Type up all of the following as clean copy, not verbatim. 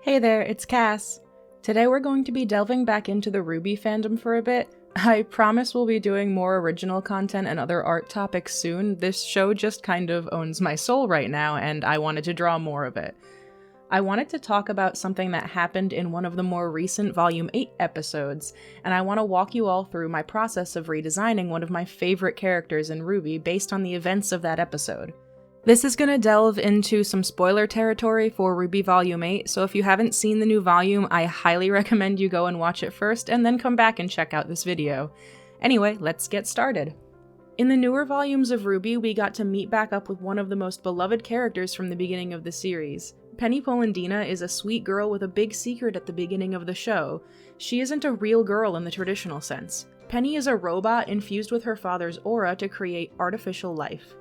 Hey there, it's Cass. Today we're going to be delving back into the RWBY fandom for a bit. I promise we'll be doing more original content and other art topics soon. This show just kind of owns my soul right now, and I wanted to draw more of it. I wanted to talk about something that happened in one of the more recent Volume 8 episodes, and I want to walk you all through my process of redesigning one of my favorite characters in RWBY based on the events of that episode. This is going to delve into some spoiler territory for RWBY Volume 8, so if you haven't seen the new volume, I highly recommend you go and watch it first, and then come back and check out this video. Anyway, let's get started. In the newer volumes of RWBY, we got to meet back up with one of the most beloved characters from the beginning of the series. Penny Polendina is a sweet girl with a big secret at the beginning of the show. She isn't a real girl in the traditional sense. Penny is a robot infused with her father's aura to create artificial life.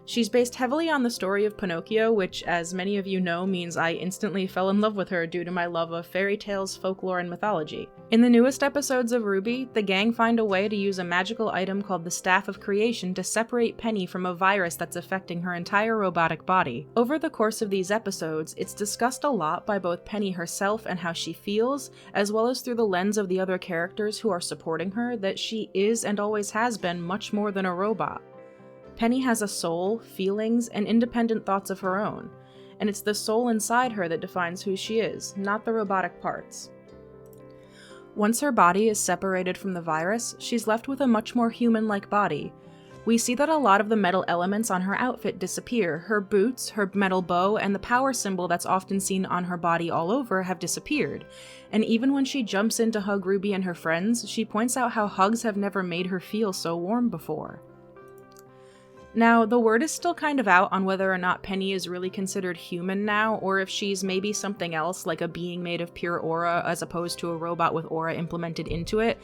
She's based heavily on the story of Pinocchio, which, as many of you know, means I instantly fell in love with her due to my love of fairy tales, folklore, and mythology. In the newest episodes of RWBY, the gang find a way to use a magical item called the Staff of Creation to separate Penny from a virus that's affecting her entire robotic body. Over the course of these episodes, it's discussed a lot by both Penny herself and how she feels, as well as through the lens of the other characters who are supporting her, that she is and always has been much more than a robot. Penny has a soul, feelings, and independent thoughts of her own, and it's the soul inside her that defines who she is, not the robotic parts. Once her body is separated from the virus, she's left with a much more human-like body. We see that a lot of the metal elements on her outfit disappear. Her boots, her metal bow, and the power symbol that's often seen on her body all over have disappeared. And even when she jumps in to hug RWBY and her friends, she points out how hugs have never made her feel so warm before. Now, the word is still kind of out on whether or not Penny is really considered human now, or if she's maybe something else, like a being made of pure aura as opposed to a robot with aura implemented into it,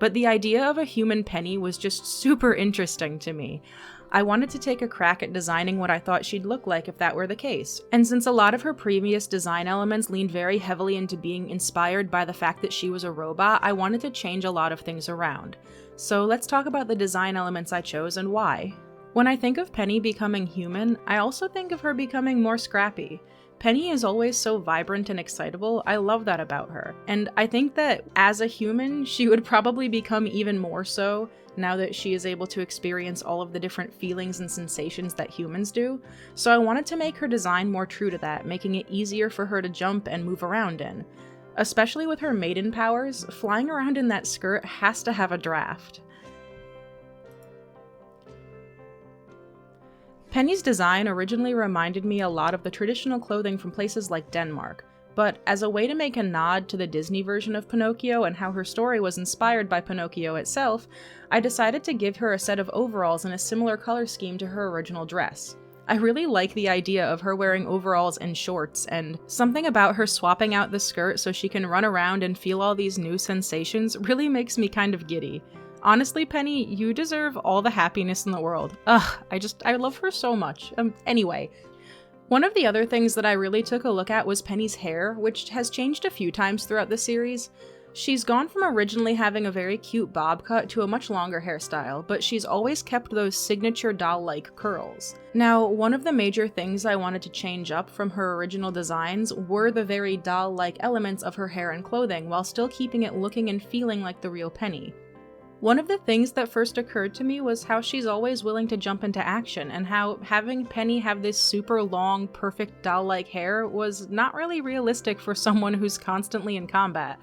but the idea of a human Penny was just super interesting to me. I wanted to take a crack at designing what I thought she'd look like if that were the case. And since a lot of her previous design elements leaned very heavily into being inspired by the fact that she was a robot, I wanted to change a lot of things around. So let's talk about the design elements I chose and why. When I think of Penny becoming human, I also think of her becoming more scrappy. Penny is always so vibrant and excitable. I love that about her. And I think that as a human, she would probably become even more so now that she is able to experience all of the different feelings and sensations that humans do. So I wanted to make her design more true to that, making it easier for her to jump and move around in. Especially with her maiden powers, flying around in that skirt has to have a draft. Penny's design originally reminded me a lot of the traditional clothing from places like Denmark, but as a way to make a nod to the Disney version of Pinocchio and how her story was inspired by Pinocchio itself, I decided to give her a set of overalls in a similar color scheme to her original dress. I really like the idea of her wearing overalls and shorts, and something about her swapping out the skirt so she can run around and feel all these new sensations really makes me kind of giddy. Honestly, Penny, you deserve all the happiness in the world. I love her so much. Anyway, one of the other things that I really took a look at was Penny's hair, which has changed a few times throughout the series. She's gone from originally having a very cute bob cut to a much longer hairstyle, but she's always kept those signature doll-like curls. Now, one of the major things I wanted to change up from her original designs were the very doll-like elements of her hair and clothing, while still keeping it looking and feeling like the real Penny. One of the things that first occurred to me was how she's always willing to jump into action, and how having Penny have this super long, perfect doll-like hair was not really realistic for someone who's constantly in combat.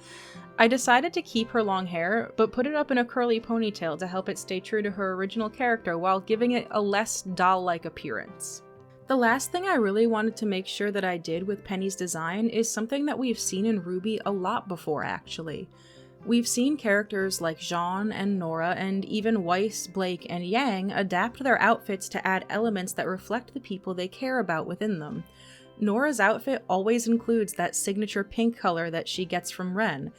I decided to keep her long hair, but put it up in a curly ponytail to help it stay true to her original character while giving it a less doll-like appearance. The last thing I really wanted to make sure that I did with Penny's design is something that we've seen in RWBY a lot before, actually. We've seen characters like Jean and Nora and even Weiss, Blake, and Yang adapt their outfits to add elements that reflect the people they care about within them. Nora's outfit always includes that signature pink color that she gets from Ren.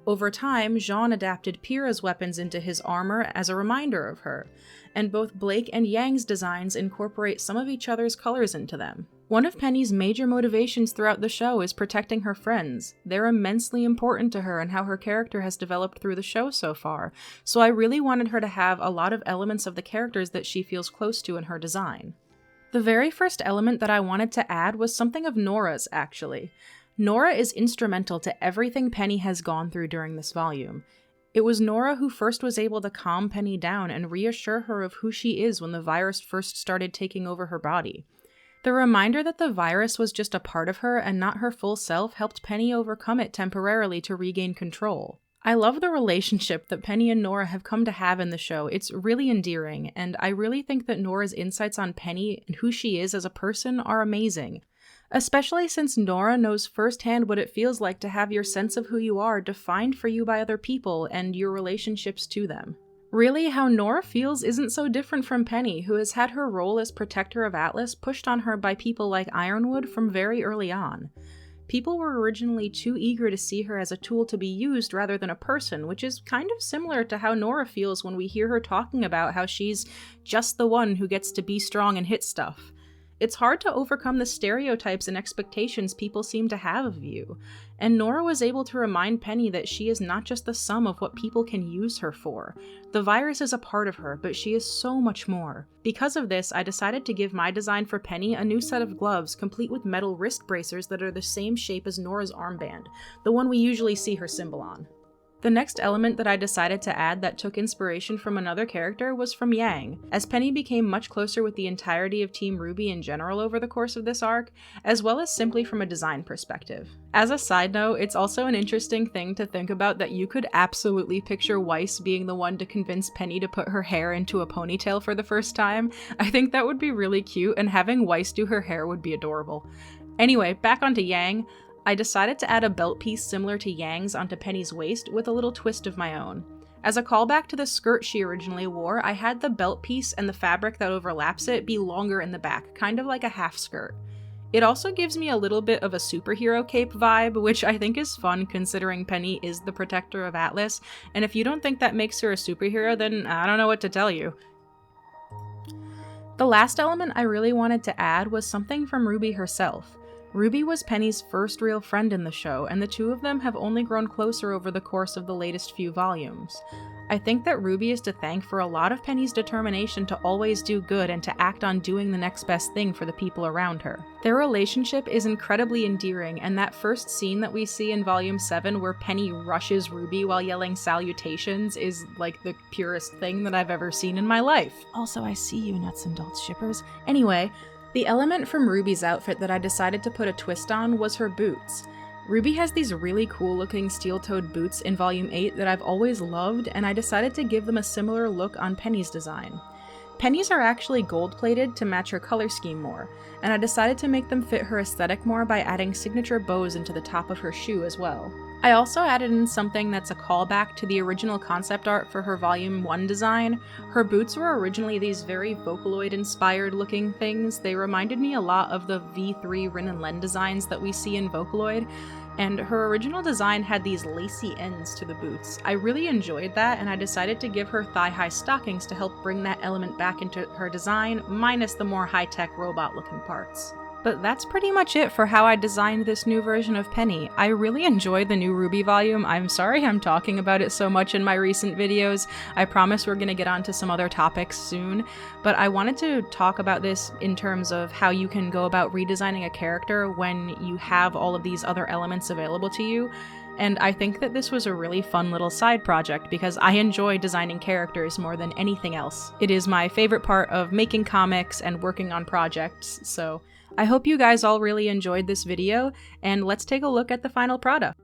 Over time, Jean adapted Pyrrha's weapons into his armor as a reminder of her, and both Blake and Yang's designs incorporate some of each other's colors into them. One of Penny's major motivations throughout the show is protecting her friends. They're immensely important to her and how her character has developed through the show so far, so I really wanted her to have a lot of elements of the characters that she feels close to in her design. The very first element that I wanted to add was something of Nora's, actually. Nora is instrumental to everything Penny has gone through during this volume. It was Nora who first was able to calm Penny down and reassure her of who she is when the virus first started taking over her body. The reminder that the virus was just a part of her and not her full self helped Penny overcome it temporarily to regain control. I love the relationship that Penny and Nora have come to have in the show. It's really endearing, and I really think that Nora's insights on Penny and who she is as a person are amazing. Especially since Nora knows firsthand what it feels like to have your sense of who you are defined for you by other people and your relationships to them. Really, how Nora feels isn't so different from Penny, who has had her role as protector of Atlas pushed on her by people like Ironwood from very early on. People were originally too eager to see her as a tool to be used rather than a person, which is kind of similar to how Nora feels when we hear her talking about how she's just the one who gets to be strong and hit stuff. It's hard to overcome the stereotypes and expectations people seem to have of you, and Nora was able to remind Penny that she is not just the sum of what people can use her for. The virus is a part of her, but she is so much more. Because of this, I decided to give my design for Penny a new set of gloves, complete with metal wrist bracers that are the same shape as Nora's armband, the one we usually see her symbol on. The next element that I decided to add that took inspiration from another character was from Yang, as Penny became much closer with the entirety of Team RWBY in general over the course of this arc, as well as simply from a design perspective. As a side note, it's also an interesting thing to think about that you could absolutely picture Weiss being the one to convince Penny to put her hair into a ponytail for the first time. I think that would be really cute, and having Weiss do her hair would be adorable. Anyway, back onto Yang. I decided to add a belt piece similar to Yang's onto Penny's waist with a little twist of my own. As a callback to the skirt she originally wore, I had the belt piece and the fabric that overlaps it be longer in the back, kind of like a half skirt. It also gives me a little bit of a superhero cape vibe, which I think is fun considering Penny is the protector of Atlas, and if you don't think that makes her a superhero, then I don't know what to tell you. The last element I really wanted to add was something from RWBY herself. RWBY was Penny's first real friend in the show, and the two of them have only grown closer over the course of the latest few volumes. I think that RWBY is to thank for a lot of Penny's determination to always do good and to act on doing the next best thing for the people around her. Their relationship is incredibly endearing, and that first scene that we see in Volume 7 where Penny rushes RWBY while yelling salutations is like the purest thing that I've ever seen in my life. Also, I see you nuts and bolts shippers. Anyway, the element from RWBY's outfit that I decided to put a twist on was her boots. RWBY has these really cool looking steel-toed boots in Volume 8 that I've always loved, and I decided to give them a similar look on Penny's design. Penny's are actually gold-plated to match her color scheme more, and I decided to make them fit her aesthetic more by adding signature bows into the top of her shoe as well. I also added in something that's a callback to the original concept art for her Volume 1 design. Her boots were originally these very Vocaloid-inspired looking things. They reminded me a lot of the V3 Rin and Len designs that we see in Vocaloid, and her original design had these lacy ends to the boots. I really enjoyed that, and I decided to give her thigh-high stockings to help bring that element back into her design, minus the more high-tech robot-looking parts. But that's pretty much it for how I designed this new version of Penny. I really enjoyed the new RWBY volume. I'm sorry I'm talking about it so much in my recent videos. I promise we're gonna get on to some other topics soon, but I wanted to talk about this in terms of how you can go about redesigning a character when you have all of these other elements available to you. And I think that this was a really fun little side project because I enjoy designing characters more than anything else. It is my favorite part of making comics and working on projects, so I hope you guys all really enjoyed this video, and let's take a look at the final product.